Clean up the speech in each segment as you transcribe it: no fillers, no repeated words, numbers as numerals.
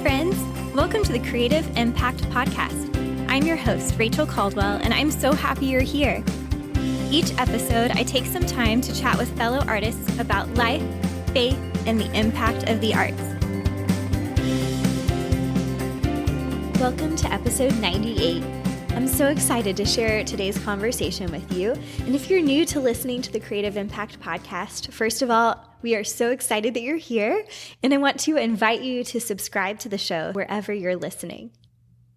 friends. Welcome to the Creative Impact Podcast. I'm your host, Rachel Caldwell, and I'm so happy you're here. Each episode, I take some time to chat with fellow artists about life, faith, and the impact of the arts. Welcome to episode 98. I'm so excited to share today's conversation with you. And if you're new to listening to the Creative Impact Podcast, first of all, we are so excited that you're here. And I want to invite you to subscribe to the show wherever you're listening.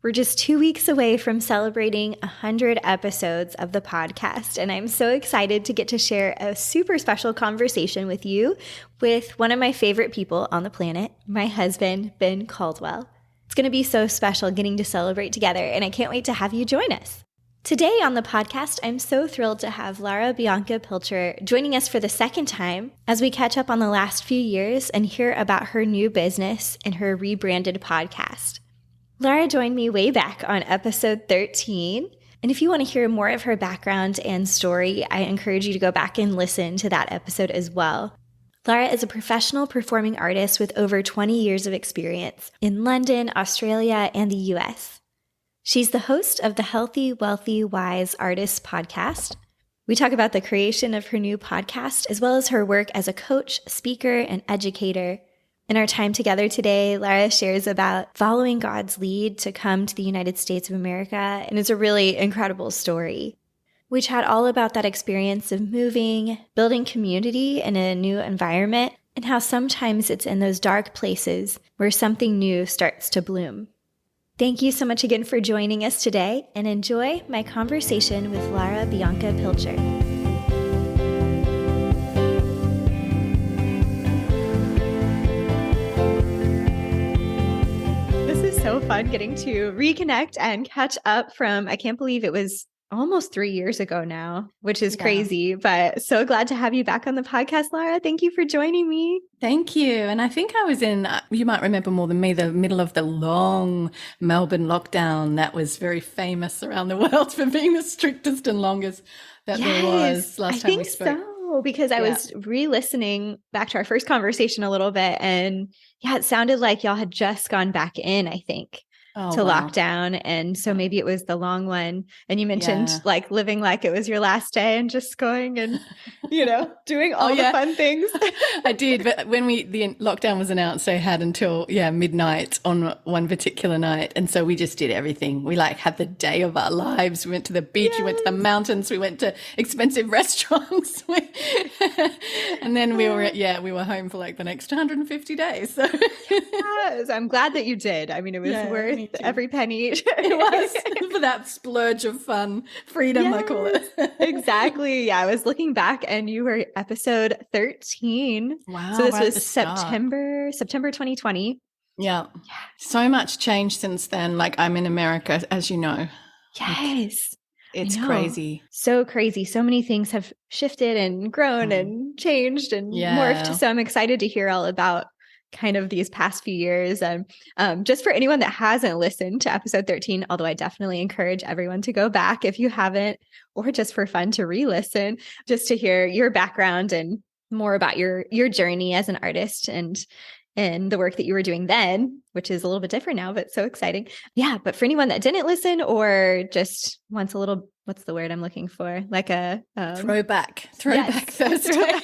We're just 2 weeks away from celebrating 100 episodes of the podcast. And I'm so excited to get to share a super special conversation with you with one of my favorite people on the planet, my husband, Ben Caldwell. It's going to be so special getting to celebrate together, and I can't wait to have you join us. Today on the podcast, I'm so thrilled to have Lara Bianca Pilcher joining us for the second time as we catch up on the last few years and hear about her new business and her rebranded podcast. Lara joined me way back on episode 13, and if you want to hear more of her background and story, I encourage you to go back and listen to that episode as well. Lara is a professional performing artist with over 20 years of experience in London, Australia, and the US. She's the host of the Healthy, Wealthy, Wise Artists podcast. We talk about the creation of her new podcast, as well as her work as a coach, speaker, and educator. In our time together today, Lara shares about following God's lead to come to the United States of America, and it's a really incredible story. We chat all about that experience of moving, building community in a new environment, and how sometimes it's in those dark places where something new starts to bloom. Thank you so much again for joining us today, and enjoy my conversation with Lara Bianca Pilcher. This is so fun getting to reconnect and catch up from, I can't believe it was almost 3 years ago now, which is crazy, but so glad to have you back on the podcast, Lara. Thank you for joining me. Thank you. And I think I was in, you might remember more than me, the middle of the long Melbourne lockdown that was very famous around the world for being the strictest and longest that there was last time we spoke. I think so, because I was re-listening back to our first conversation a little bit, and it sounded like y'all had just gone back in, I think. Lockdown. And so maybe it was the long one. And you mentioned like living like it was your last day and just going and, doing all the fun things. I did. But when the lockdown was announced, I had until midnight on one particular night. And so we just did everything. We had the day of our lives. We went to the beach, we went to the mountains, we went to expensive restaurants. And then we were home for the next 150 days. So yes, I'm glad that you did. I mean, it was worth every penny. It was for that splurge of fun, freedom, I call it. Exactly. Yeah, I was looking back and you were episode 13. Wow. So this was September 2020. Yeah. So much changed since then. I'm in America, as you know. Yes. It's crazy. So crazy. So many things have shifted and grown and changed and morphed. So I'm excited to hear all about kind of these past few years. And just for anyone that hasn't listened to episode 13, although I definitely encourage everyone to go back if you haven't, or just for fun to re-listen, just to hear your background and more about your journey as an artist and the work that you were doing then, which is a little bit different now, but so exciting. Yeah. But for anyone that didn't listen or just wants a little, what's the word I'm looking for? Like a throwback Thursday.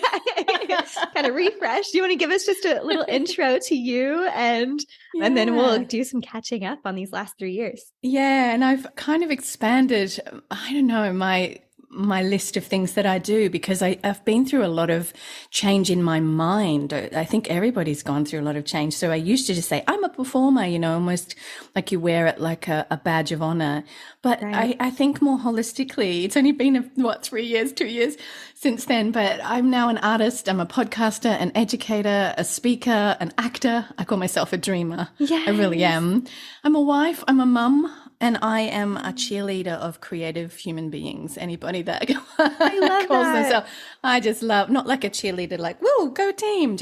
Kind of refresh. Do you want to give us just a little intro to you and then we'll do some catching up on these last 3 years? Yeah. And I've kind of expanded, I don't know, my list of things that I do, because I've been through a lot of change in my mind. I think everybody's gone through a lot of change. So I used to just say, I'm a performer, almost like you wear it like a badge of honor. But I think more holistically, it's only been 2 years since then, but I'm now an artist. I'm a podcaster, an educator, a speaker, an actor. I call myself a dreamer. Yes. I really am. I'm a wife. I'm a mum. And I am a cheerleader of creative human beings. Anybody that calls themselves, I just love, not like a cheerleader, woo, go team.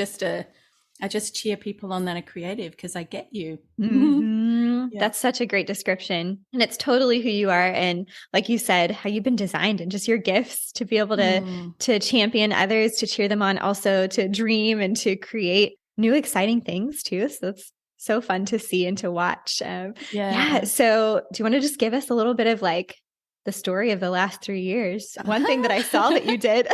I just cheer people on that are creative because I get you. Mm-hmm. Yeah. That's such a great description. And it's totally who you are. And like you said, how you've been designed and just your gifts to be able to champion others, to cheer them on, also to dream and to create new exciting things too. So that's so fun to see and to watch. Yeah. So do you want to just give us a little bit of like the story of the last 3 years? One thing that I saw that you did,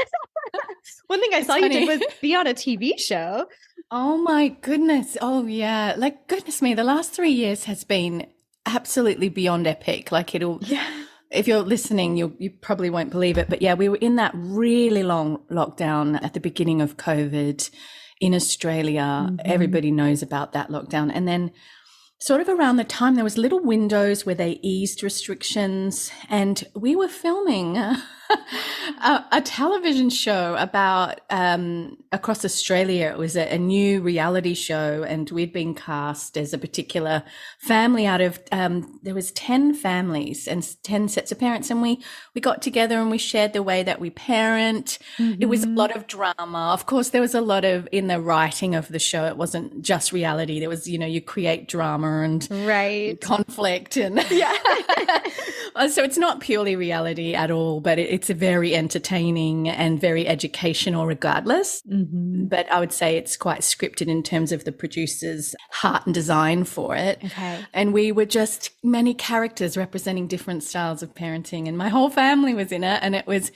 one thing I saw you did was be on a TV show. Oh my goodness. Oh yeah. Like, goodness me, the last 3 years has been absolutely beyond epic. Like if you're listening, you probably won't believe it. But yeah, we were in that really long lockdown at the beginning of COVID in Australia. Everybody knows about that lockdown. And then sort of around the time, there was little windows where they eased restrictions, and we were filming a television show about across Australia. It was a new reality show, and we'd been cast as a particular family out of there was 10 families and 10 sets of parents, and we got together and we shared the way that we parent. It was a lot of drama. Of course, there was a lot of in the writing of the show. It wasn't just reality. There was, you create drama and conflict and so it's not purely reality at all, but it's very entertaining and very educational regardless. But I would say it's quite scripted in terms of the producer's heart and design for it. And we were just many characters representing different styles of parenting, and my whole family was in it, and it was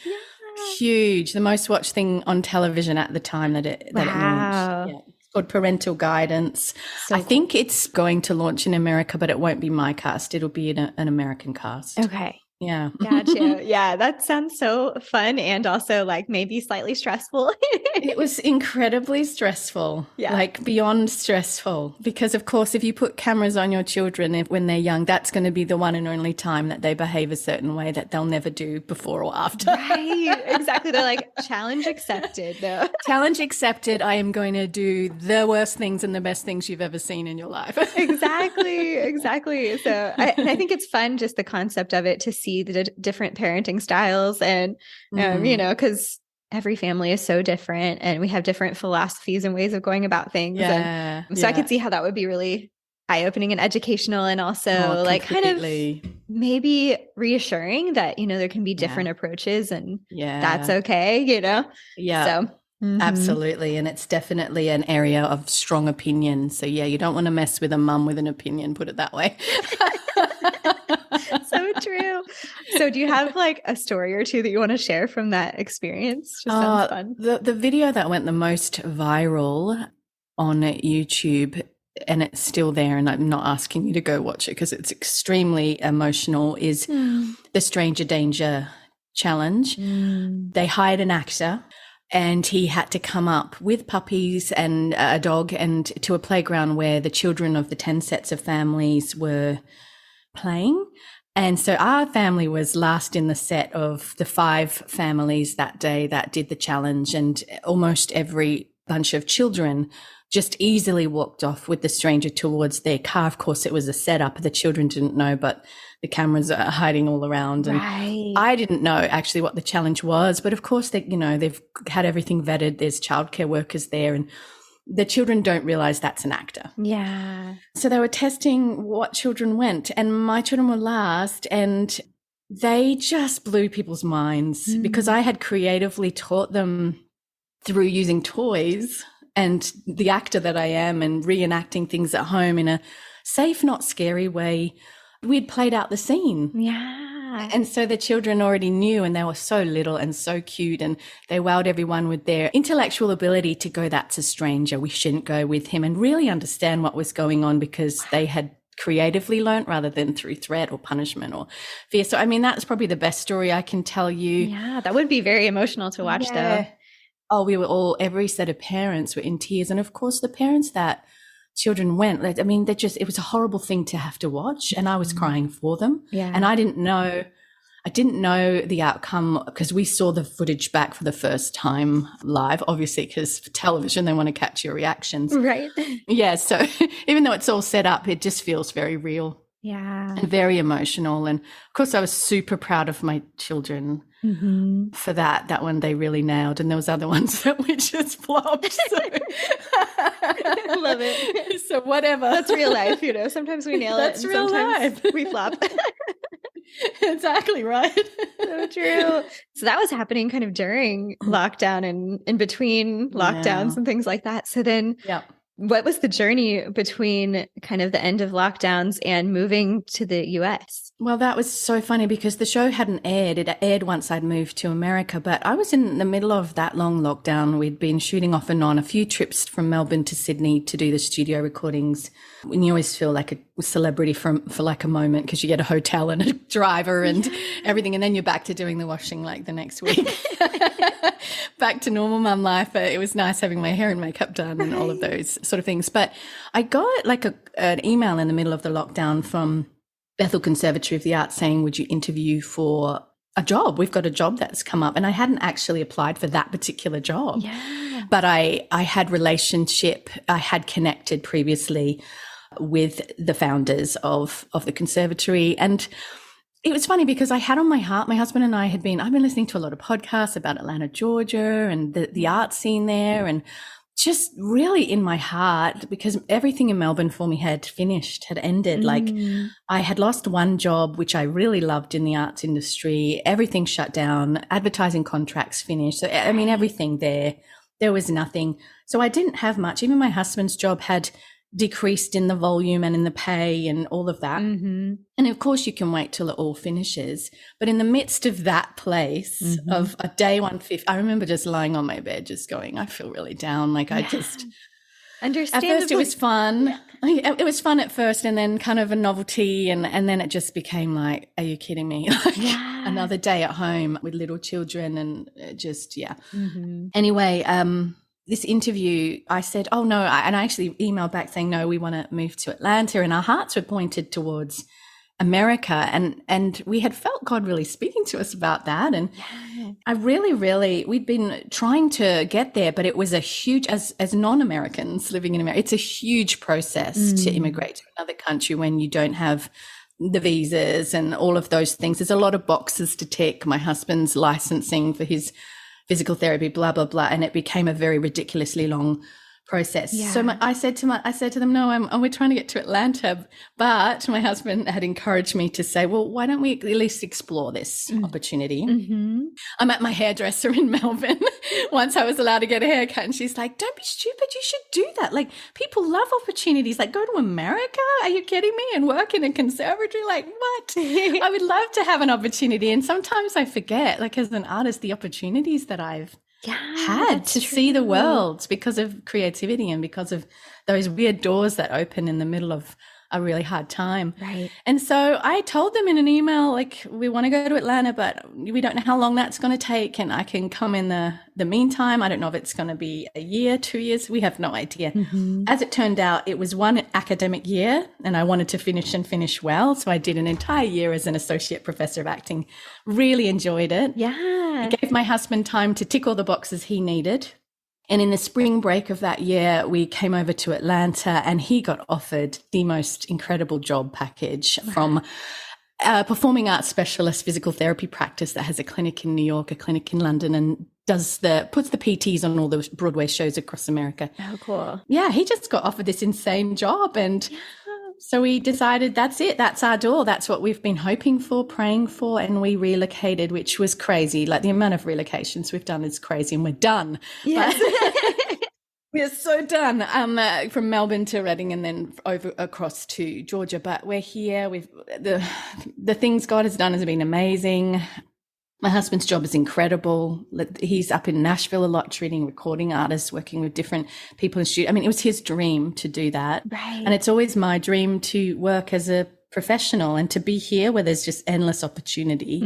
huge, the most watched thing on television at the time that it launched. Called Parental Guidance. I think it's going to launch in America, but it won't be my cast. It'll be an American cast. Okay. Yeah. Gotcha. Yeah, that sounds so fun and also like maybe slightly stressful. It was incredibly stressful, like beyond stressful, because of course, if you put cameras on your children when they're young, that's going to be the one and only time that they behave a certain way that they'll never do before or after. Right. Exactly. They're like, challenge accepted though. Challenge accepted. I am going to do the worst things and the best things you've ever seen in your life. Exactly. So I think it's fun, just the concept of it, to see the different parenting styles and, because every family is so different and we have different philosophies and ways of going about things. So I could see how that would be really eye-opening and educational, and also like kind of maybe reassuring that, there can be different approaches and that's okay, So absolutely. And it's definitely an area of strong opinion. So you don't want to mess with a mum with an opinion, put it that way. So true. So do you have like a story or two that you want to share from that experience? Just sounds fun. The video that went the most viral on YouTube, and it's still there, and I'm not asking you to go watch it because it's extremely emotional, is the Stranger Danger challenge. They hired an actor, and he had to come up with puppies and a dog and to a playground where the children of the 10 sets of families were playing. And so our family was last in the set of the 5 families that day that did the challenge, and almost every bunch of children just easily walked off with the stranger towards their car. Of course, it was a setup. The children didn't know, but the cameras are hiding all around. And I didn't know actually what the challenge was, but of course they've had everything vetted. There's childcare workers there, and the children don't realize that's an actor. Yeah. So they were testing what children went, and my children were last, and they just blew people's minds because I had creatively taught them through using toys and the actor that I am and reenacting things at home in a safe, not scary way. We'd played out the scene. Yeah. And so the children already knew, and they were so little and so cute, and they wowed everyone with their intellectual ability to go, that's a stranger, we shouldn't go with him, and really understand what was going on because they had creatively learnt rather than through threat or punishment or fear. So, I mean, that's probably the best story I can tell you. Yeah, that would be very emotional to watch though. Oh, we were every set of parents were in tears. And of course, the parents that children went, I mean, it was a horrible thing to have to watch, and I was crying for them. Yeah. And I didn't know the outcome because we saw the footage back for the first time live, obviously, because for television, they want to catch your reactions. Right. Yeah. So even though it's all set up, it just feels very real. Yeah. And very emotional. And of course, I was super proud of my children for that. That one they really nailed. And there was other ones that we just flopped. So. I love it. So whatever. That's real life, Sometimes we nail That's it. Real sometimes life. We flop. Exactly right. So true. So that was happening kind of during lockdown and in between lockdowns and things like that. So then what was the journey between kind of the end of lockdowns and moving to the US? Well, that was so funny because the show hadn't aired. It aired once I'd moved to America, but I was in the middle of that long lockdown. We'd been shooting off and on a few trips from Melbourne to Sydney to do the studio recordings. And you always feel like a celebrity for like a moment because you get a hotel and a driver and everything. And then you're back to doing the washing like the next week. Back to normal mum life. But it was nice having my hair and makeup done and all of those sort of things. But I got like an email in the middle of the lockdown from Bethel Conservatory of the Arts saying, would you interview for a job? We've got a job that's come up. And I hadn't actually applied for that particular job. Yeah. But I had I had connected previously with the founders of the conservatory. And it was funny because I had on my heart, my husband and I've been listening to a lot of podcasts about Atlanta, Georgia and the art scene there, and just really in my heart, because everything in Melbourne for me had ended. Like I had lost one job, which I really loved in the arts industry. Everything shut down, advertising contracts finished. So, I mean, everything there was nothing. So I didn't have much. Even my husband's job had decreased in the volume and in the pay and all of that. And of course you can wait till it all finishes. But in the midst of that place of a day 150, I remember just lying on my bed, just going, I feel really down. Like I just, understandably. At first it was fun. It was fun at first and then kind of a novelty. And then it just became like, are you kidding me? Like another day at home with little children and just, Anyway, this interview, I said, oh, no. And I actually emailed back saying, no, we want to move to Atlanta. And our hearts were pointed towards America. And we had felt God really speaking to us about that. And I really, we'd been trying to get there, but it was a huge, as non-Americans living in America, it's a huge process to immigrate to another country when you don't have the visas and all of those things. There's a lot of boxes to tick. My husband's licensing for his physical therapy, blah, blah, blah. And it became a very ridiculously long process. Yeah. So I said to them, no, we're trying to get to Atlanta. But my husband had encouraged me to say, well, why don't we at least explore this opportunity? I'm at my hairdresser in Melbourne. Once I was allowed to get a haircut and she's like, don't be stupid. You should do that. Like people love opportunities. Like go to America. Are you kidding me? And work in a conservatory? Like what? I would love to have an opportunity. And sometimes I forget, like as an artist, the opportunities that I've had to see the world because of creativity and because of those weird doors that open in the middle of a really hard time. Right. And so I told them in an email, like, we want to go to Atlanta, but we don't know how long that's going to take. And I can come in the meantime. I don't know if it's going to be a year, 2 years. We have no idea. As it turned out, it was one academic year and I wanted to finish well. So I did an entire year as an associate professor of acting. Really enjoyed it. Yeah. It gave my husband time to tick all the boxes he needed. And in the spring break of that year, we came over to Atlanta and he got offered the most incredible job package from a performing arts specialist physical therapy practice that has a clinic in New York, a clinic in London, and puts the PTs on all the Broadway shows across America. Oh, cool. Yeah, he just got offered this insane job. And so we decided that's it. That's our door. That's what we've been hoping for, praying for. And we relocated, which was crazy. Like the amount of relocations we've done is crazy and we're done. Yes. We're so done from Melbourne to Reading and then over across to Georgia. But we're here. The things God has done has been amazing. My husband's job is incredible. He's up in Nashville a lot, treating recording artists, working with different people in studio. I mean, it was his dream to do that. Right. And it's always my dream to work as a professional and to be here where there's just endless opportunity.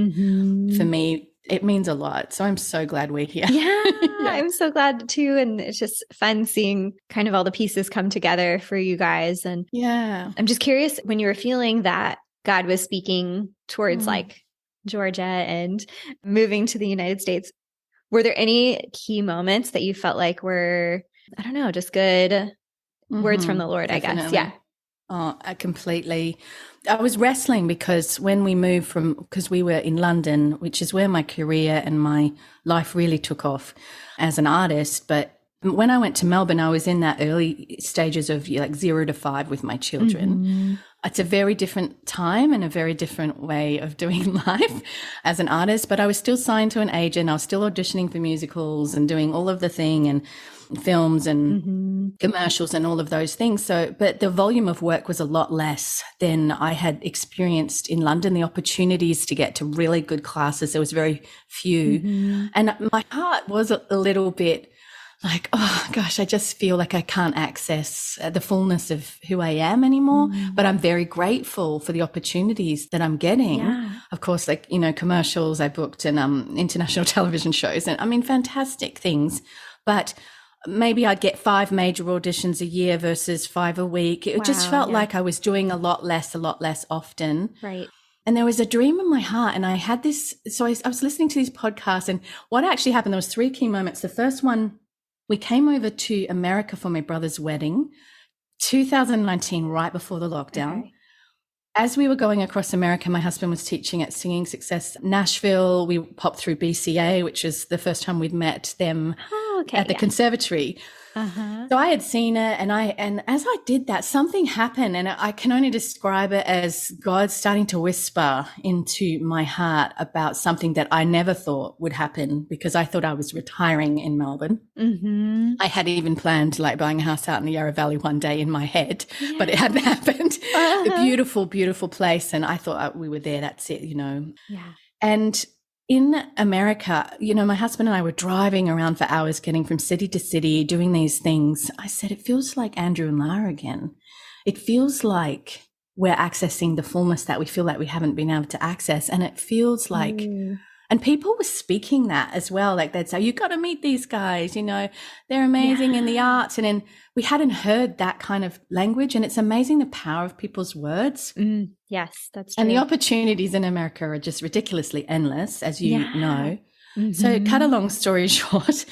For me, it means a lot. So I'm so glad we're here. Yeah, I'm so glad too. And it's just fun seeing kind of all the pieces come together for you guys. And I'm just curious, when you were feeling that God was speaking towards like Georgia and moving to the United States, were there any key moments that you felt like were, I don't know, just good words from the Lord, definitely. I guess. Yeah. Oh, completely. I was wrestling because when we moved because we were in London, which is where my career and my life really took off as an artist. But when I went to Melbourne, I was in that early stages of like 0 to 5 with my children. It's a very different time and a very different way of doing life as an artist, but I was still signed to an agent. I was still auditioning for musicals and doing all of the thing. And films and commercials and all of those things. So, but the volume of work was a lot less than I had experienced in London. The opportunities to get to really good classes, there was very few. And my heart was a little bit like, oh gosh, I just feel like I can't access the fullness of who I am anymore. But I'm very grateful for the opportunities that I'm getting. Of course, like, you know, commercials I booked and international television shows, and I mean, fantastic things. But maybe I'd get 5 major auditions a year versus 5 a week. It just felt like I was doing a lot less often. Right. And there was a dream in my heart, and I had this. So I was listening to these podcasts, and what actually happened, there was 3 key moments. The first one, we came over to America for my brother's wedding, 2019, right before the lockdown. Okay. As we were going across America, my husband was teaching at Singing Success Nashville. We popped through BCA, which is the first time we'd met them at the conservatory. So I had seen it, and as I did that, something happened, and I can only describe it as God starting to whisper into my heart about something that I never thought would happen, because I thought I was retiring in Melbourne. I had even planned like buying a house out in the Yarra Valley one day in my head, but it hadn't happened. A beautiful, beautiful place, and I thought we were there. That's it, you know. And in America, you know, my husband and I were driving around for hours, getting from city to city, doing these things. I said, it feels like Andrew and Lara again. It feels like we're accessing the fullness that we feel like we haven't been able to access. And it feels like, and people were speaking that as well. Like they'd say, you got to meet these guys, you know, they're amazing in the arts. And then we hadn't heard that kind of language. And it's amazing the power of people's words. Yes, that's true. And the opportunities in America are just ridiculously endless, as you know. So cut a long story short,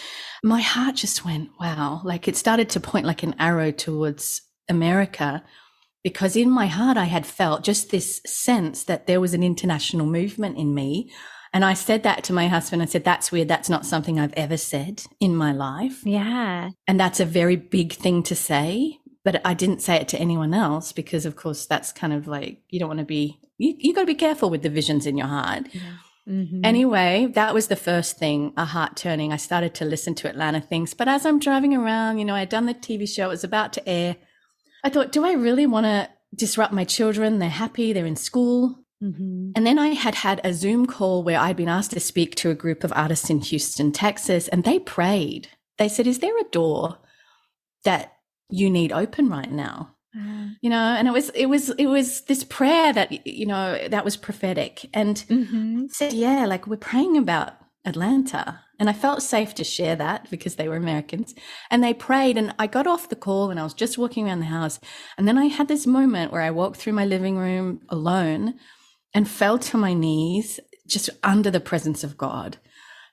my heart just went, wow. Like it started to point like an arrow towards America, because in my heart I had felt just this sense that there was an international movement in me. And I said that to my husband. I said, that's weird. That's not something I've ever said in my life. Yeah. And that's a very big thing to say. But I didn't say it to anyone else, because, of course, that's kind of like, you don't want to be, you got to be careful with the visions in your heart. Anyway, that was the first thing, a heart turning. I started to listen to Atlanta things. But as I'm driving around, you know, I'd done the TV show. It was about to air. I thought, do I really want to disrupt my children? They're happy. They're in school. And then I had a Zoom call where I'd been asked to speak to a group of artists in Houston, Texas, and they prayed. They said, is there a door that you need open right now? You know, and it was this prayer that, you know, that was prophetic. And said, yeah, like we're praying about Atlanta. And I felt safe to share that because they were Americans. And they prayed, and I got off the call and I was just walking around the house. And then I had this moment where I walked through my living room alone and fell to my knees just under the presence of God.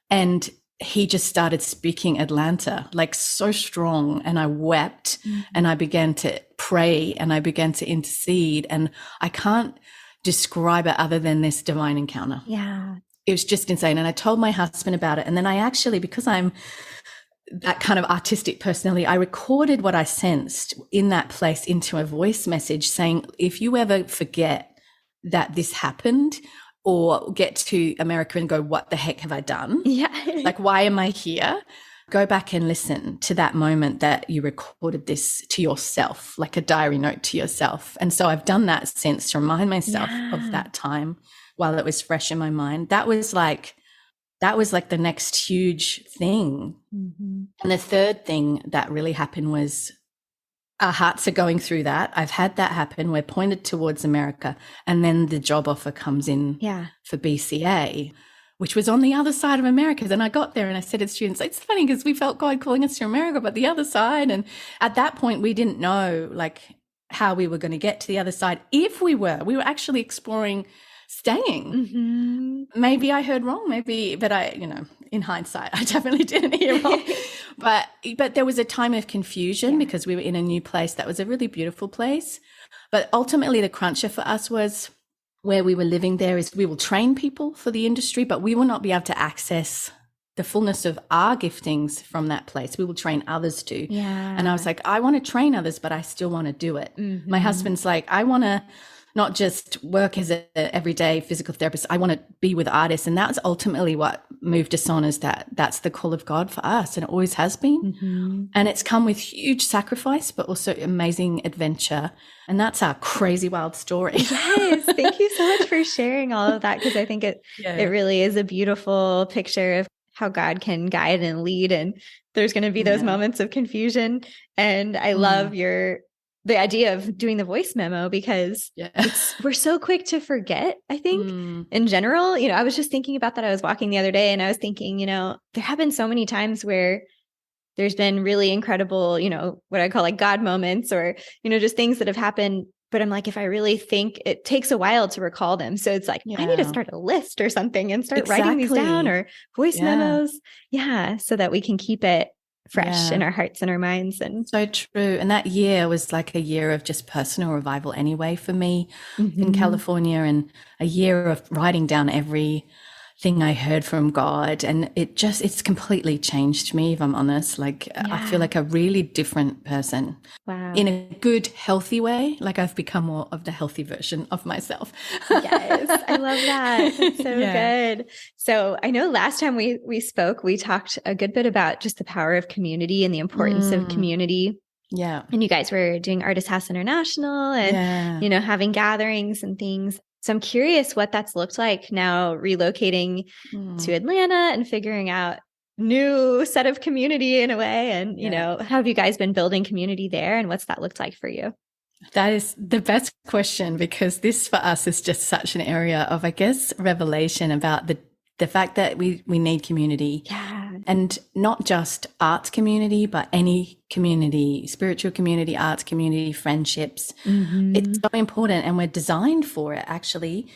And he just started speaking Atlanta, like so strong. And I wept and I began to pray and I began to intercede. And I can't describe it other than this divine encounter. Yeah. It was just insane. And I told my husband about it. And then I actually, because I'm that kind of artistic personality, I recorded what I sensed in that place into a voice message saying, if you ever forget that this happened, or get to America and go, what the heck have I done? Like, why am I here? Go back and listen to that moment that you recorded this to yourself, like a diary note to yourself. And so I've done that since to remind myself of that time while it was fresh in my mind. That was like the next huge thing. And the third thing that really happened was our hearts are going through that. I've had that happen. We're pointed towards America. And then the job offer comes in for BCA, which was on the other side of America. Then I got there and I said to students, it's funny because we felt God calling us to America, but the other side. And at that point, we didn't know like how we were going to get to the other side. If we were actually exploring staying. Maybe I heard wrong, but I, you know, in hindsight, I definitely didn't hear wrong. But there was a time of confusion because we were in a new place that was a really beautiful place. But ultimately the cruncher for us was where we were living there is we will train people for the industry, but we will not be able to access the fullness of our giftings from that place. We will train others to. Yeah. And I was like, I want to train others, but I still want to do it. My husband's like, I want to not just work as a everyday physical therapist. I want to be with artists. And that's ultimately what moved us on, is that's the call of God for us. And it always has been. And it's come with huge sacrifice, but also amazing adventure. And that's our crazy wild story. Yes. Thank you so much for sharing all of that, because I think it really is a beautiful picture of how God can guide and lead. And there's going to be those moments of confusion. And I love the idea of doing the voice memo, because we're so quick to forget, I think, in general. I was just thinking about that. I was walking the other day and I was thinking, there have been so many times where there's been really incredible, what I call like God moments, or, just things that have happened. But I'm like, if I really think, it takes a while to recall them. So it's like, I need to start a list or something and start writing these down, or voice memos. Yeah. So that we can keep it fresh in our hearts and our minds. And so true. And that year was like a year of just personal revival anyway for me in California, and a year of writing down everything I heard from God. And it's completely changed me, if I'm honest. Like I feel like a really different person. Wow. In a good, healthy way. Like I've become more of the healthy version of myself. Yes, I love that. That's so good. So I know last time we spoke, we talked a good bit about just the power of community and the importance of community. Yeah. And you guys were doing Artist House International and, having gatherings and things. So I'm curious what that's looked like now, relocating to Atlanta and figuring out new set of community in a way. And, how have you guys been building community there, and what's that looked like for you? That is the best question, because this for us is just such an area of, I guess, revelation about the fact that we need community. Yeah. And not just arts community, but any community, spiritual community, arts community, friendships. It's so important, and we're designed for it, actually.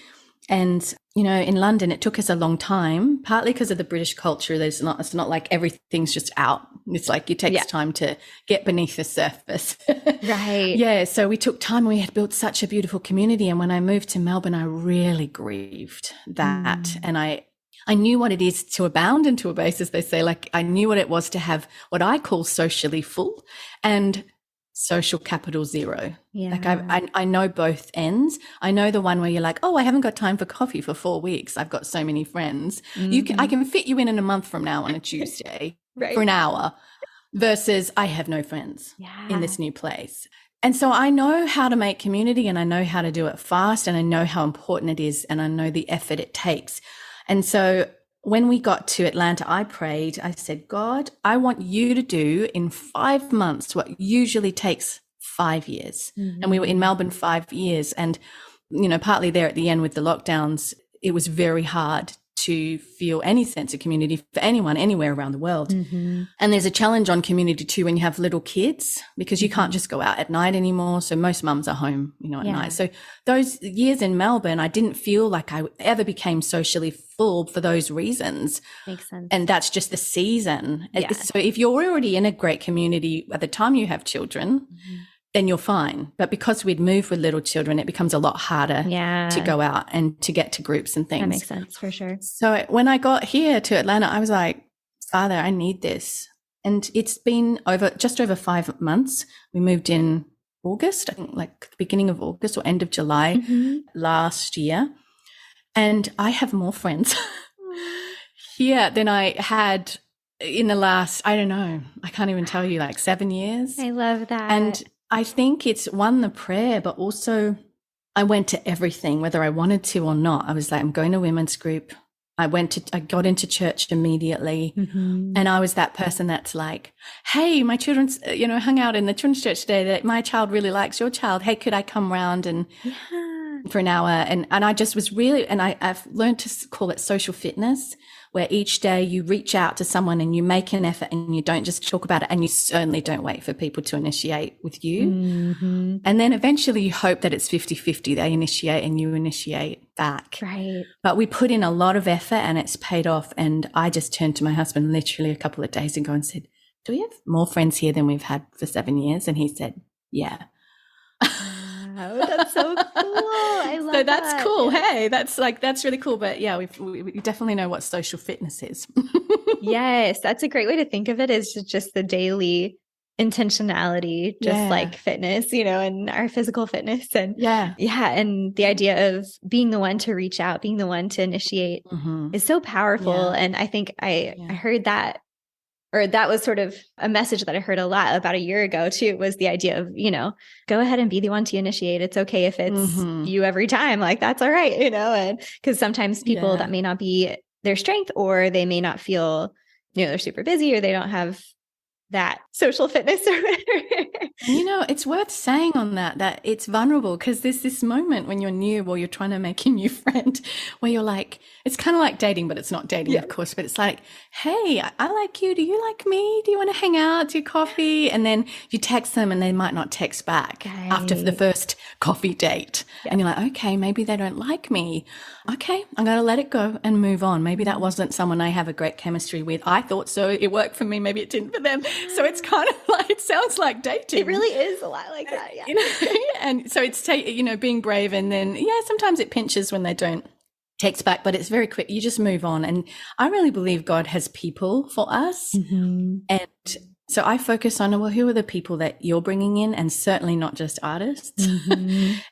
And, in London, it took us a long time, partly because of the British culture. It's not like everything's just out. It's like it takes time to get beneath the surface. Right. Yeah. So we took time. We had built such a beautiful community. And when I moved to Melbourne, I really grieved that. And I knew what it is to abound and to abase, as they say. Like I knew what it was to have what I call socially full and social capital zero. Yeah. Like I know both ends. I know the one where you're like, oh, I haven't got time for coffee for 4 weeks. I've got so many friends. I can fit you in a month from now on a Tuesday for an hour, versus I have no friends in this new place. And so I know how to make community, and I know how to do it fast, and I know how important it is, and I know the effort it takes. And so when we got to Atlanta, I prayed. I said, God, I want you to do in 5 months what usually takes 5 years. And we were in Melbourne 5 years. And, partly there at the end with the lockdowns, it was very hard to feel any sense of community for anyone anywhere around the world. And there's a challenge on community too when you have little kids, because you can't just go out at night anymore. So most mums are home, at night. So those years in Melbourne, I didn't feel like I ever became socially full for those reasons. Makes sense. And that's just the season. So if you're already in a great community at the time you have children, then you're fine. But because we'd moved with little children, it becomes a lot harder to go out and to get to groups and things. That makes sense, for sure. So when I got here to Atlanta, I was like, Father, I need this. And it's been just over 5 months. We moved in August, I think like the beginning of August or end of July last year. And I have more friends here than I had in the last, I don't know, I can't even tell you, like 7 years. I love that. And I think it's the prayer, but also I went to everything, whether I wanted to or not. I was like, I'm going to women's group. I got into church immediately. And I was that person that's like, hey, my children's, hung out in the children's church today, that my child really likes your child. Hey, could I come round and for an hour? And I just was really, and I've learned to call it social fitness, where each day you reach out to someone and you make an effort, and you don't just talk about it, and you certainly don't wait for people to initiate with you. And then eventually you hope that it's 50-50. They initiate and you initiate back. Right. But we put in a lot of effort, and it's paid off. And I just turned to my husband literally a couple of days ago and said, do we have more friends here than we've had for 7 years? And he said, yeah. Wow, that's so cool. I love So that's that. cool. Hey, that's really cool. But yeah, we definitely know what social fitness is. Yes, that's a great way to think of it, is just the daily intentionality, just like fitness, and our physical fitness. And and the idea of being the one to reach out, being the one to initiate is so powerful. And I think I heard that, or that was sort of a message that I heard a lot about a year ago too, was the idea of, go ahead and be the one to initiate. It's okay if it's you every time, like that's all right, and because sometimes people that may not be their strength, or they may not feel, they're super busy, or they don't have that social fitness or whatever. It's worth saying on that it's vulnerable, because there's this moment when you're new, or you're trying to make a new friend, where you're like, it's kind of like dating, but it's not dating, of course, but it's like, hey, I like you. Do you like me? Do you want to hang out, do coffee? And then you text them and they might not text back after the first coffee date. And you're like, okay, maybe they don't like me. Okay, I'm going to let it go and move on. Maybe that wasn't someone I have a great chemistry with. I thought so. It worked for me. Maybe it didn't for them. So it's kind of like, it sounds like dating. It really is a lot like that. Yeah. And so it's, being brave. And then, sometimes it pinches when they don't text back, but it's very quick. You just move on. And I really believe God has people for us. And so I focus on, well, who are the people that you're bringing in? And certainly not just artists.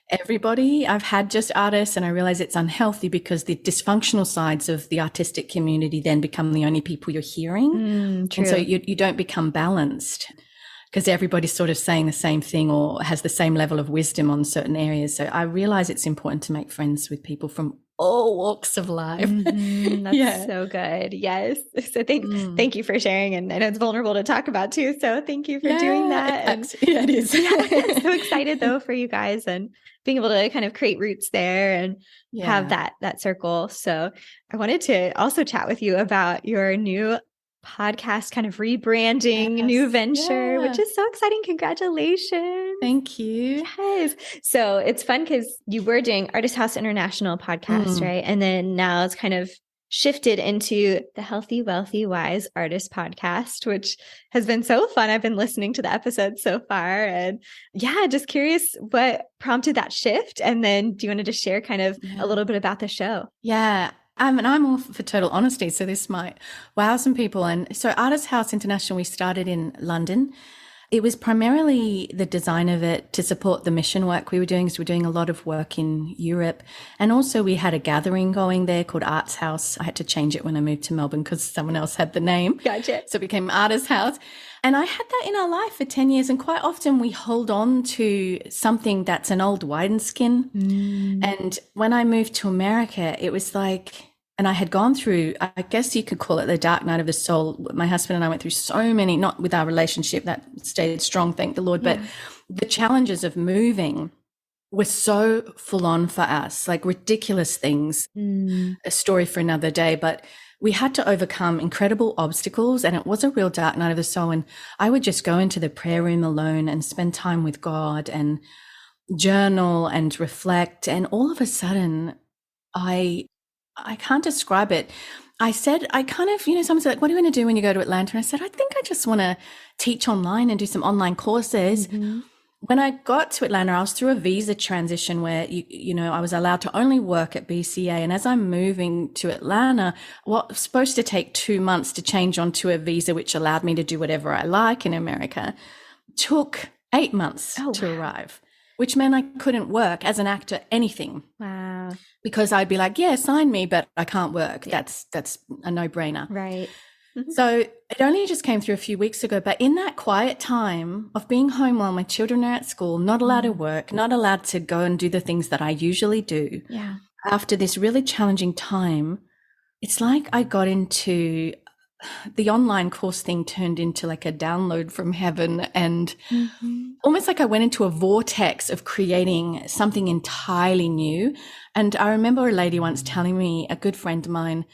Everybody. I've had just artists, and I realize it's unhealthy, because the dysfunctional sides of the artistic community then become the only people you're hearing. True. And so you don't become balanced, because everybody's sort of saying the same thing or has the same level of wisdom on certain areas. So I realize it's important to make friends with people from all walks of life. That's so good. Yes. So thank you for sharing. And I know it's vulnerable to talk about too. So thank you for doing that. It is. So excited though for you guys, and being able to kind of create roots there and have that circle. So I wanted to also chat with you about your new podcast, kind of rebranding, new venture, which is so exciting. Congratulations. Thank you. Yes. So it's fun because you were doing Artist House International podcast, right? And then now it's kind of shifted into the Healthy, Wealthy, Wise Artist podcast, which has been so fun. I've been listening to the episodes so far, and just curious what prompted that shift. And then do you want to just share kind of a little bit about the show? Yeah. And I'm all for total honesty, so this might wow some people. And so Artist House International, we started in London. It was primarily the design of it to support the mission work we were doing. So we're doing a lot of work in Europe. And also we had a gathering going there called Arts House. I had to change it when I moved to Melbourne because someone else had the name. Gotcha. So it became Artist House. And I had that in our life for 10 years. And quite often we hold on to something that's an old wineskin. And when I moved to America, it was like, and I had gone through, I guess you could call it the dark night of the soul. My husband and I went through so many, not with our relationship that stayed strong, thank the Lord, but the challenges of moving were so full on for us, like ridiculous things, a story for another day. But we had to overcome incredible obstacles, and it was a real dark night of the soul. And I would just go into the prayer room alone and spend time with God and journal and reflect. And all of a sudden, I can't describe it. I said, I kind of, someone said, like, what do you want to do when you go to Atlanta? And I said, I think I just want to teach online and do some online courses. When I got to Atlanta, I was through a visa transition where, I was allowed to only work at BCA. And as I'm moving to Atlanta, what was supposed to take 2 months to change onto a visa, which allowed me to do whatever I like in America, took 8 months to arrive, which meant I couldn't work as an actor, anything. Wow. Because I'd be like, yeah, sign me, but I can't work. That's a no-brainer. Right. So it only just came through a few weeks ago, but in that quiet time of being home while my children are at school, not allowed to work, not allowed to go and do the things that I usually do. Yeah. After this really challenging time, it's like I got into the online course thing turned into like a download from heaven, and almost like I went into a vortex of creating something entirely new. And I remember a lady once telling me, a good friend of mine,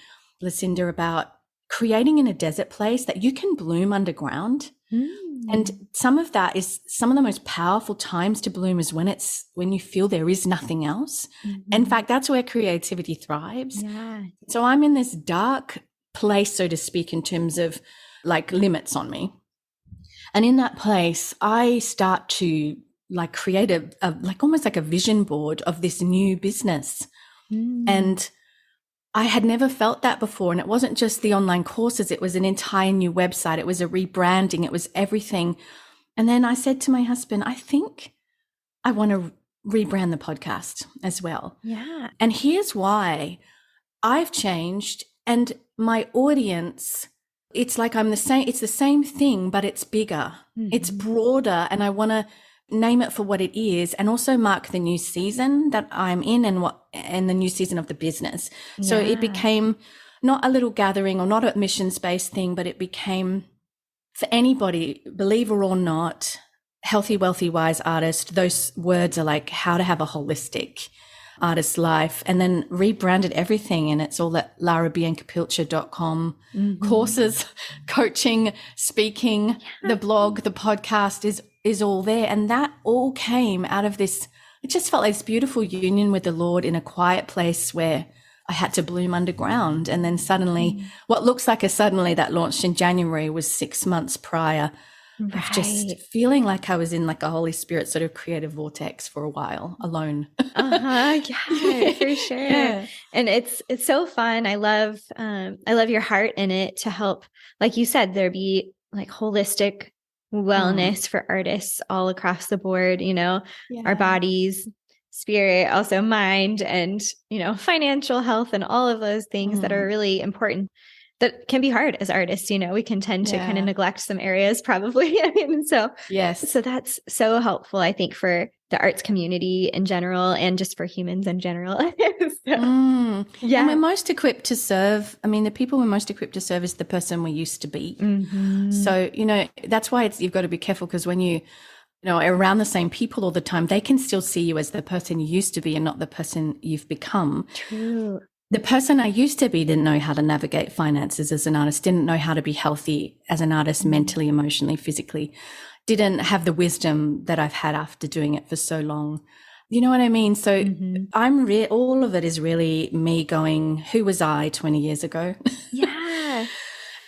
Lucinda, about creating in a desert place that you can bloom underground. And some of that is some of the most powerful times to bloom is when you feel there is nothing else. In fact, that's where creativity thrives. Yeah. So I'm in this dark place, so to speak, in terms of like limits on me. And in that place, I start to like create like almost like a vision board of this new business. And I had never felt that before. And it wasn't just the online courses. It was an entire new website. It was a rebranding. It was everything. And then I said to my husband, I think I want to rebrand the podcast as well. Yeah. And here's why. I've changed, and my audience, it's like it's the same thing, but it's bigger. It's broader, and I want to name it for what it is, and also mark the new season that I'm in and the new season of the business. So it became not a little gathering or not a missions-based thing, but it became for anybody, believer or not, healthy, wealthy, wise artist. Those words are like how to have a holistic artist's life, and then rebranded everything. And it's all at larabiancapilcher.com. Courses, coaching, speaking, the blog, the podcast is all there. And that all came out of this. It just felt like this beautiful union with the Lord in a quiet place where I had to bloom underground. And then suddenly, what looks like a suddenly that launched in January was 6 months prior. Of just feeling like I was in like a Holy Spirit sort of creative vortex for a while alone. Yeah, for sure. Yeah. And it's so fun. I love your heart in it to help, like you said, there be like holistic wellness for artists all across the board, our bodies, spirit, also mind, and, financial health, and all of those things that are really important. That can be hard as artists, we can tend to kind of neglect some areas probably. So that's so helpful, I think, for the arts community in general and just for humans in general. And we're most equipped to serve. I mean, the people we're most equipped to serve is the person we used to be. So, that's why you've got to be careful, because when you are around the same people all the time, they can still see you as the person you used to be and not the person you've become. True. The person I used to be didn't know how to navigate finances as an artist, didn't know how to be healthy as an artist, mentally, emotionally, physically, didn't have the wisdom that I've had after doing it for so long. You know what I mean? So all of it is really me going, who was I 20 years ago? Yeah.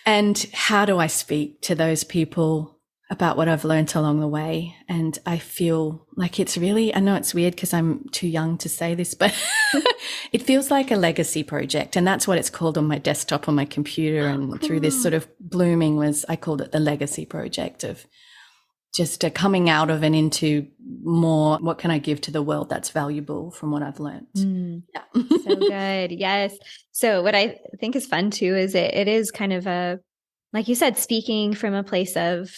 And how do I speak to those people about what I've learned along the way? And I feel like it's really, I know it's weird because I'm too young to say this, but it feels like a legacy project. And that's what it's called on my desktop, on my computer. And through this sort of blooming I called it the legacy project of just coming out of and into more, what can I give to the world that's valuable from what I've learned? Yeah. So good. Yes. So what I think is fun too, is it is kind of like you said, speaking from a place of,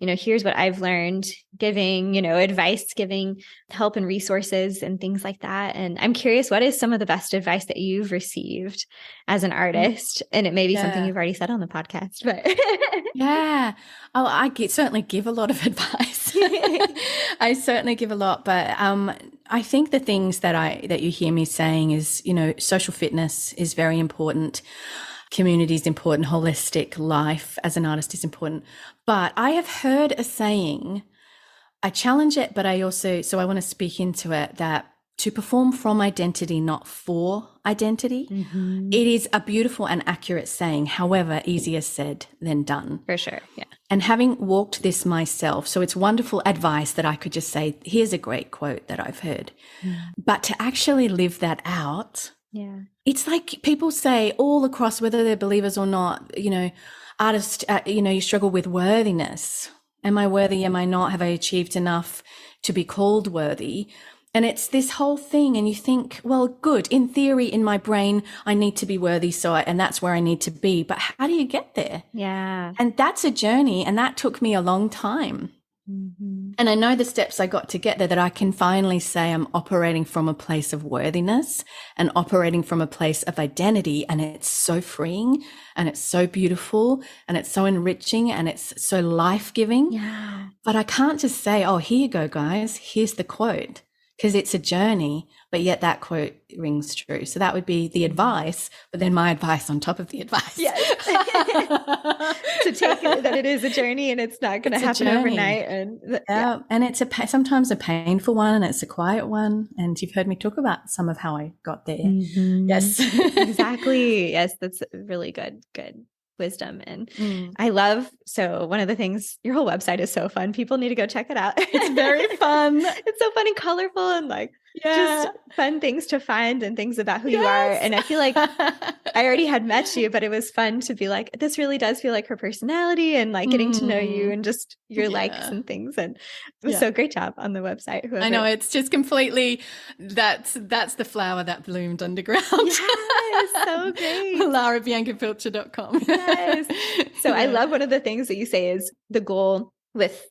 here's what I've learned, giving, advice, giving help and resources and things like that. And I'm curious, what is some of the best advice that you've received as an artist? And it may be something you've already said on the podcast, but I certainly give a lot of advice. I certainly give a lot, but I think the things that you hear me saying is, social fitness is very important. Community is important. Holistic life as an artist is important. But I have heard a saying, I challenge it, but I want to speak into it, that to perform from identity, not for identity. It is a beautiful and accurate saying. However, easier said than done. For sure. Yeah. And having walked this myself, so it's wonderful advice that I could just say, here's a great quote that I've heard. But to actually live that out, it's like people say all across, whether they're believers or not, artists, you struggle with worthiness. Am I worthy? Am I not? Have I achieved enough to be called worthy? And it's this whole thing. And you think, well, good. In theory, in my brain, I need to be worthy. And that's where I need to be. But how do you get there? Yeah. And that's a journey. And that took me a long time. And I know the steps I got to get there, that I can finally say I'm operating from a place of worthiness and operating from a place of identity. And it's so freeing and it's so beautiful and it's so enriching and it's so life-giving. Yeah. But I can't just say, oh, here you go, guys. Here's the quote. Because it's a journey, but yet that quote rings true. So that would be the advice, but then my advice on top of the advice. Yes. To take it that it is a journey and it's not going to happen overnight. And it's sometimes a painful one, and it's a quiet one. And you've heard me talk about some of how I got there. Yes. Exactly. Yes, that's really good. Good. wisdom. And so one of the things, your whole website is so fun. People need to go check it out. It's very fun. It's so fun and colorful and like just fun things to find and things about who you are. And I feel like I already had met you, but it was fun to be like, this really does feel like her personality and like getting to know you and just your likes and things. And it was so great job on the website. Whoever. I know, it's just completely, that's the flower that bloomed underground. Yes, so great. LaraBiancaPilcher.com. Yes. So I love one of the things that you say is the goal with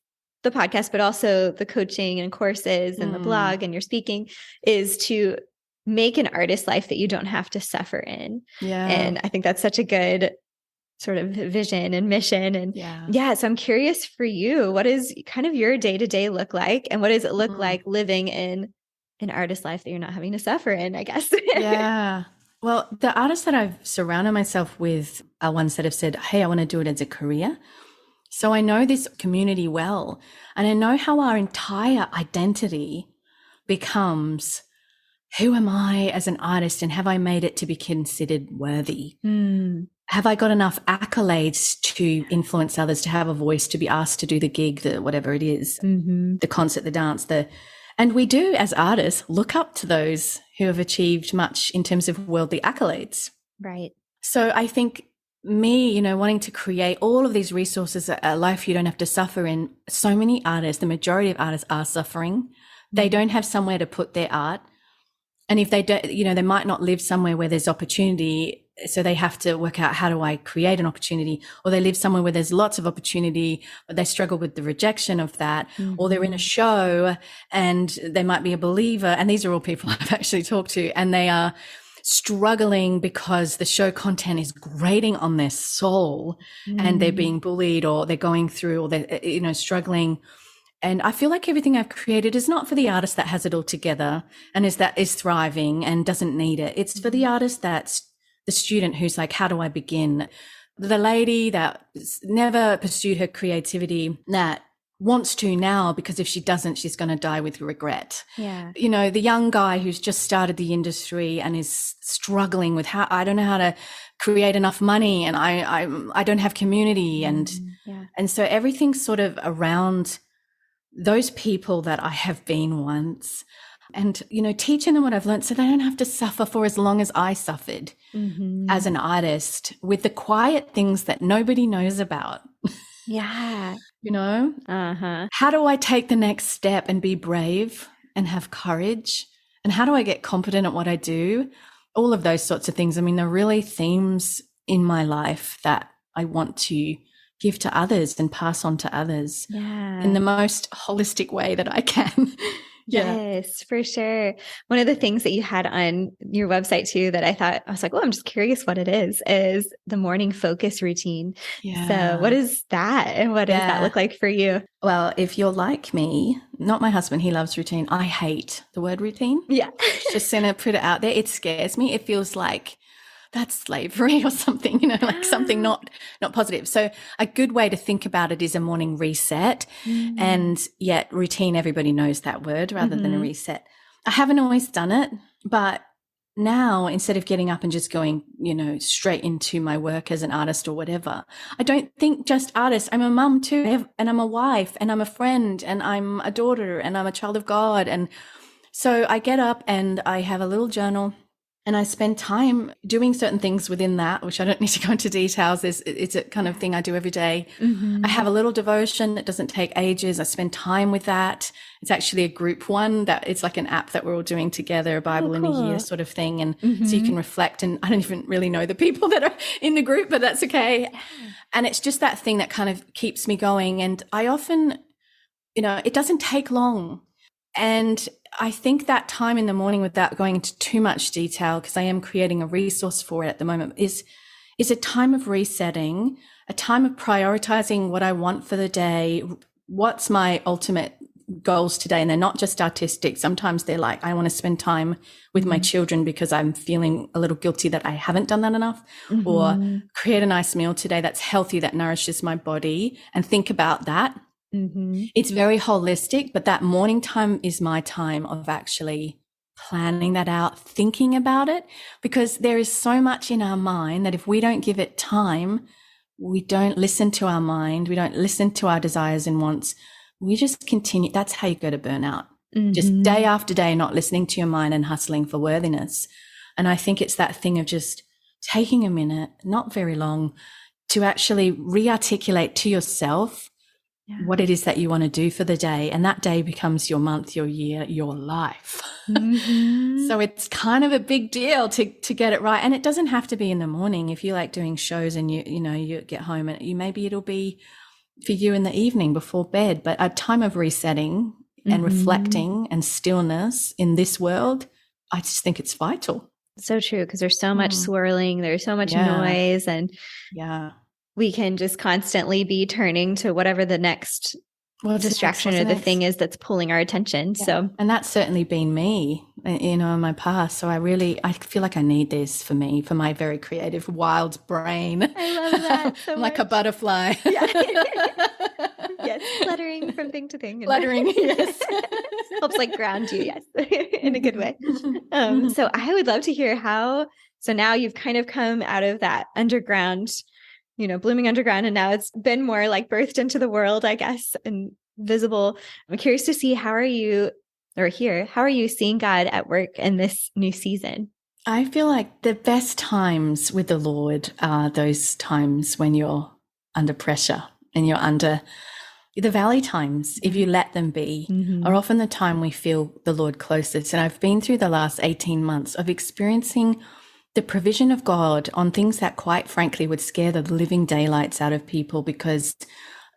the podcast, but also the coaching and courses and the blog and your speaking is to make an artist life that you don't have to suffer in. Yeah. And I think that's such a good sort of vision and mission. And so I'm curious for you, what is kind of your day-to-day look like? And what does it look like living in an artist life that you're not having to suffer in, I guess? Yeah. Well, the artists that I've surrounded myself with are ones that have said, hey, I want to do it as a career. So I know this community well, and I know how our entire identity becomes, who am I as an artist, and have I made it to be considered worthy? Have I got enough accolades to influence others, to have a voice, to be asked to do the gig, the whatever it is, the concert, the dance, and we do as artists look up to those who have achieved much in terms of worldly accolades. Right. So I think me, wanting to create all of these resources, a life you don't have to suffer in, so many artists, the majority of artists are suffering. They don't have somewhere to put their art. And if they don't, they might not live somewhere where there's opportunity. So they have to work out, how do I create an opportunity? Or they live somewhere where there's lots of opportunity, but they struggle with the rejection of that. Or they're in a show and they might be a believer. And these are all people I've actually talked to, and they are struggling because the show content is grating on their soul and they're being bullied, or they're going through, or they're, struggling. And I feel like everything I've created is not for the artist that has it all together and is thriving and doesn't need it. It's for the artist that's the student who's like, how do I begin? The lady that never pursued her creativity, that wants to now, because if she doesn't, she's going to die with regret. Yeah. The young guy who's just started the industry and is struggling with how, I don't know how to create enough money, and I don't have community. And so everything's sort of around those people that I have been once, and, teaching them what I've learned so they don't have to suffer for as long as I suffered as an artist, with the quiet things that nobody knows about. Yeah. How do I take the next step and be brave and have courage? And how do I get competent at what I do? All of those sorts of things. I mean, they're really themes in my life that I want to give to others and pass on to others in the most holistic way that I can. Yes, for sure. One of the things that you had on your website too that I was like, well, I'm just curious what it is the morning focus routine. Yeah. So what is that? And what does that look like for you? Well, if you're like me, not my husband, he loves routine. I hate the word routine. Yeah. Just gonna put it out there. It scares me. It feels like that's slavery or something, like something not positive. So a good way to think about it is a morning reset. And yet routine, everybody knows that word rather than a reset. I haven't always done it, but now instead of getting up and just going, straight into my work as an artist or whatever, I don't think just artist. I'm a mum too, and I'm a wife, and I'm a friend, and I'm a daughter, and I'm a child of God. And so I get up and I have a little journal, and I spend time doing certain things within that, which I don't need to go into details. It's a kind of thing I do every day. I have a little devotion that doesn't take ages. I spend time with that. It's actually a group one that it's like an app that we're all doing together, a Bible in a year sort of thing. And so you can reflect, and I don't even really know the people that are in the group, but that's okay. And it's just that thing that kind of keeps me going. And I often, it doesn't take long. And I think that time in the morning, without going into too much detail, because I am creating a resource for it at the moment, is a time of resetting, a time of prioritizing what I want for the day, what's my ultimate goals today. And they're not just artistic. Sometimes they're like, I want to spend time with my children because I'm feeling a little guilty that I haven't done that enough, or create a nice meal today that's healthy, that nourishes my body, and think about that. It's very holistic, but that morning time is my time of actually planning that out, thinking about it, because there is so much in our mind that if we don't give it time, we don't listen to our mind, we don't listen to our desires and wants, we just continue. That's how you go to burnout. Just day after day, not listening to your mind and hustling for worthiness. And I think it's that thing of just taking a minute, not very long, to actually re-articulate to yourself what it is that you want to do for the day. And that day becomes your month, your year, your life. So it's kind of a big deal to get it right. And it doesn't have to be in the morning. If you like doing shows and you get home, and maybe it'll be for you in the evening before bed, but a time of resetting and reflecting and stillness in this world, I just think it's vital. So true, because there's so much swirling, there's so much noise, and we can just constantly be turning to whatever the next distraction or the thing is that's pulling our attention. So, and that's certainly been me, in my past. So I feel like I need this for my very creative, wild brain. I love that so I'm much. like a butterfly. Yes, fluttering from thing to thing. Fluttering, yes. Helps like ground you, yes, in a good way. So I would love to hear so now you've kind of come out of that underground, blooming underground, and now it's been more like birthed into the world, I guess, and visible. I'm curious to see how are you seeing God at work in this new season? I feel like the best times with the Lord are those times when you're under pressure and you're under the valley times, if you let them be, are often the time we feel the Lord closest. And I've been through the last 18 months of experiencing the provision of God on things that quite frankly would scare the living daylights out of people, because,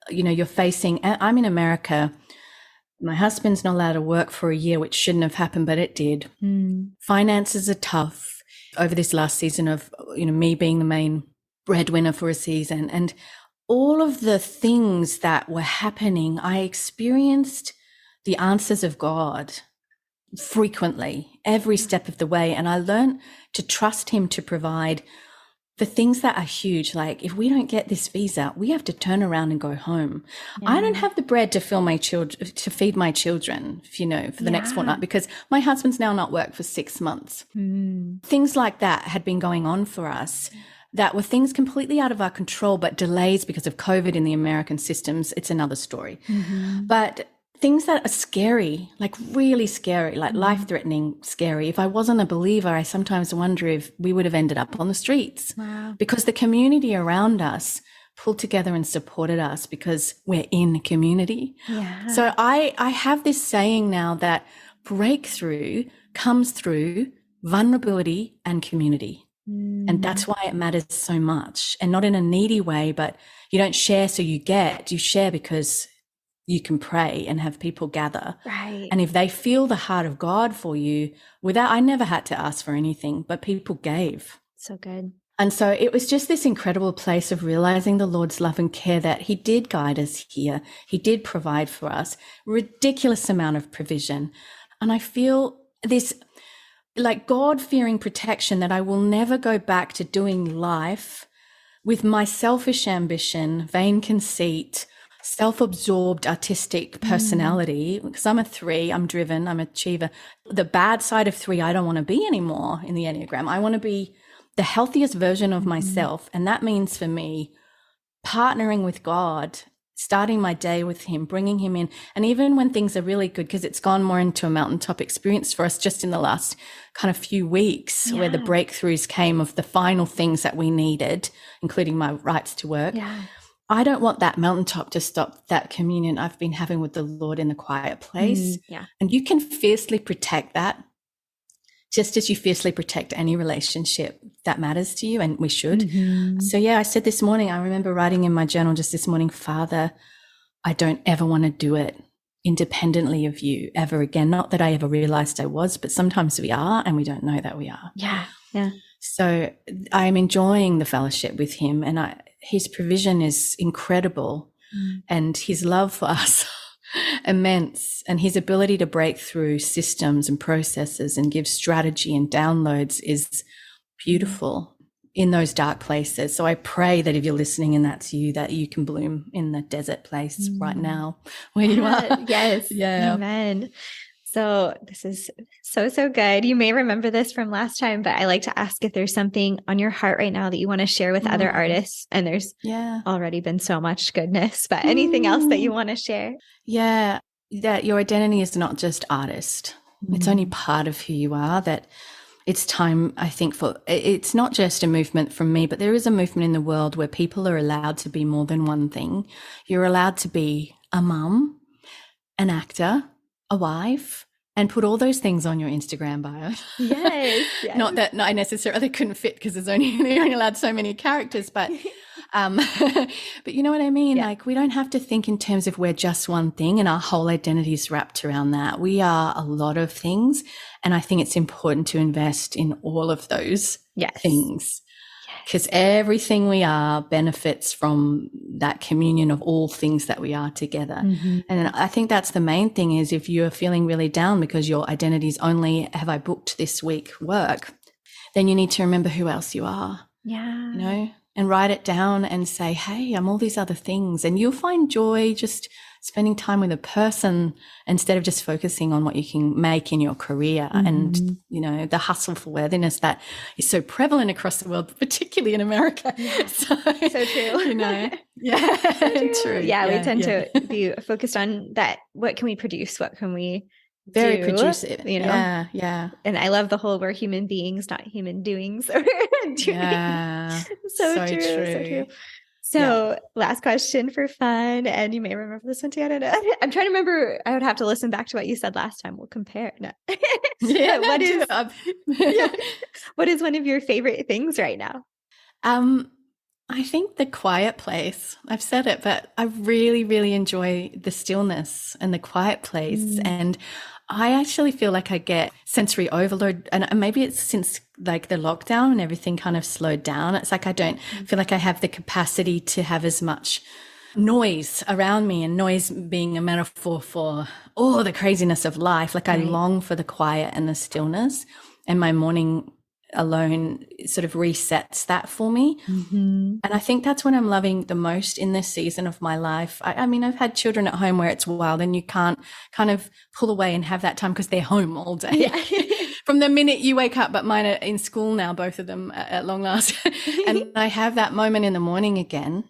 you're facing, I'm in America, my husband's not allowed to work for a year, which shouldn't have happened, but it did. Finances are tough over this last season of, me being the main breadwinner for a season. And all of the things that were happening, I experienced the answers of God frequently, every step of the way. And I learned to trust him to provide for things that are huge. Like, if we don't get this visa, we have to turn around and go home. I don't have the bread to feed my children, for the next fortnight, because my husband's now not worked for 6 months. Things like that had been going on for us. That were things completely out of our control, but delays because of COVID in the American systems. It's another story. But things that are scary, like really scary, like life-threatening scary. If I wasn't a believer, I sometimes wonder if we would have ended up on the streets. Because the community around us pulled together and supported us because we're in community. So I have this saying now that breakthrough comes through vulnerability and community. And that's why it matters so much, and not in a needy way, but you don't share so you get, you share because you can pray and have people gather. Right. And if they feel the heart of God for you, I never had to ask for anything, but people gave. So good. And so it was just this incredible place of realizing the Lord's love and care, that he did guide us here. He did provide for us, ridiculous amount of provision. And I feel this like God-fearing protection, that I will never go back to doing life with my selfish ambition, vain conceit, self-absorbed artistic personality. Because I'm a 3, I'm driven, I'm an achiever. The bad side of 3, I don't want to be anymore in the Enneagram. I want to be the healthiest version of myself. And that means for me, partnering with God, starting my day with him, bringing him in. And even when things are really good, because it's gone more into a mountaintop experience for us just in the last kind of few weeks, where the breakthroughs came of the final things that we needed, including my rights to work. I don't want that mountaintop to stop that communion I've been having with the Lord in the quiet place. And you can fiercely protect that, just as you fiercely protect any relationship that matters to you, and we should. So I said this morning, I remember writing in my journal just this morning, Father, I don't ever want to do it independently of you ever again. Not that I ever realized I was, but sometimes we are, and we don't know that we are. So I'm enjoying the fellowship with him, and his provision is incredible, and his love for us immense, and his ability to break through systems and processes and give strategy and downloads is beautiful in those dark places. So I pray that if you're listening and that's you, that you can bloom in the desert place right now where you are. Yes. Amen. So this is so good. You may remember this from last time, but I like to ask if there's something on your heart right now that you want to share with other artists. And there's already been so much goodness, but anything else that you want to share? Yeah, that your identity is not just artist. It's only part of who you are. That it's time, I think, it's not just a movement from me, but there is a movement in the world where people are allowed to be more than one thing. You're allowed to be a mum, an actor, a wife, and put all those things on your Instagram bio. Yes. Not that I necessarily couldn't fit because they're only allowed so many characters, but but you know what I mean? Yeah. Like, we don't have to think in terms of we're just one thing and our whole identity is wrapped around that. We are a lot of things. And I think it's important to invest in all of those things. Because everything we are benefits from that communion of all things that we are together. And I think that's the main thing, is if you're feeling really down because your identity is only, have I booked this week work, then you need to remember who else you are. Yeah. You know, and write it down and say, hey, I'm all these other things. And you'll find joy just spending time with a person instead of just focusing on what you can make in your career. And, you know, the hustle for worthiness that is so prevalent across the world, particularly in America. So true. You know, so true. Yeah, we tend to be focused on that. What can we produce? What can we very do? producive, you know? Yeah. And I love the whole we're human beings, not human doings. So true. So last question for fun, and you may remember this one too. I don't know. I'm trying to remember. I would have to listen back to what you said last time. We'll compare. No. What is one of your favorite things right now? I think the quiet place. I've said it, but I really, really enjoy the stillness and the quiet place. And I actually feel like I get sensory overload, and maybe it's since like the lockdown and everything kind of slowed down. It's like I don't feel like I have the capacity to have as much noise around me, and noise being a metaphor for all the craziness of life. Like I long for the quiet and the stillness, and my morning alone sort of resets that for me. And I think that's what I'm loving the most in this season of my life. I mean, I've had children at home where it's wild and you can't kind of pull away and have that time because they're home all day. From the minute you wake up, but mine are in school now, both of them at long last. And I have that moment in the morning again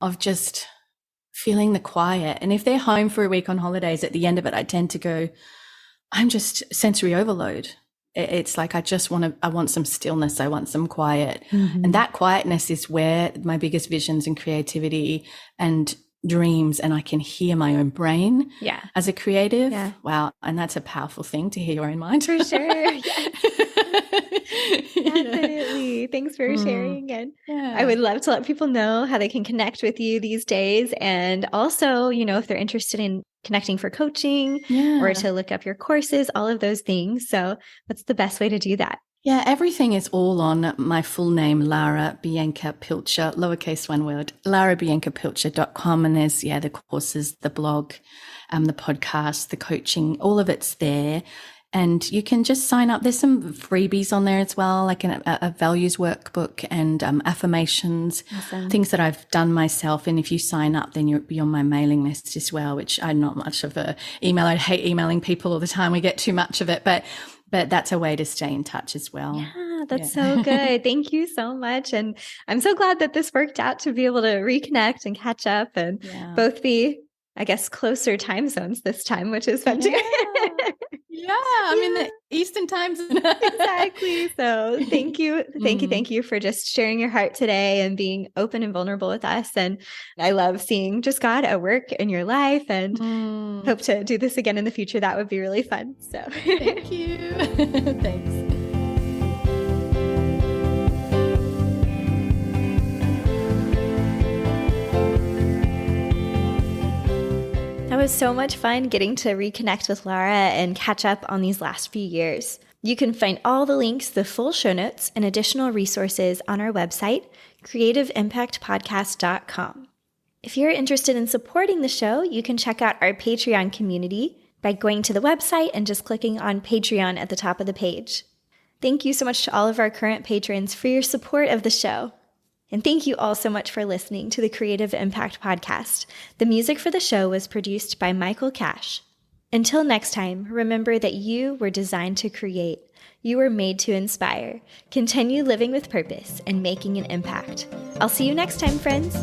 of just feeling the quiet. And if they're home for a week on holidays, at the end of it, I tend to go, I'm just sensory overload. It's like, I want some stillness. I want some quiet. And that quietness is where my biggest visions and creativity and dreams, and I can hear my own brain as a creative. Wow. And that's a powerful thing to hear your own mind. For sure. Definitely. Thanks for sharing. And I would love to let people know how they can connect with you these days. And also, you know, if they're interested in connecting for coaching or to look up your courses, all of those things. So what's the best way to do that? Yeah, everything is all on my full name, Lara Bianca Pilcher, lowercase one word, larabiancapilcher.com. And there's, the courses, the blog, the podcast, the coaching, all of it's there. And you can just sign up. There's some freebies on there as well, like a values workbook and affirmations, things that I've done myself. And if you sign up, then you'll be on my mailing list as well, which I'm not much of a email. I hate emailing people all the time. We get too much of it, but that's a way to stay in touch as well. Yeah, that's so good. Thank you so much. And I'm so glad that this worked out to be able to reconnect and catch up and both be, I guess, closer time zones this time, which is fun too. I'm in the Eastern time zone. Exactly. So thank you. Thank you for just sharing your heart today and being open and vulnerable with us. And I love seeing just God at work in your life, and hope to do this again in the future. That would be really fun. So thank you. Thanks. That was so much fun getting to reconnect with Lara and catch up on these last few years. You can find all the links, the full show notes, and additional resources on our website, creativeimpactpodcast.com. If you're interested in supporting the show, you can check out our Patreon community by going to the website and just clicking on Patreon at the top of the page. Thank you so much to all of our current patrons for your support of the show. And thank you all so much for listening to the Creative Impact Podcast. The music for the show was produced by Michael Cash. Until next time, remember that you were designed to create. You were made to inspire. Continue living with purpose and making an impact. I'll see you next time, friends.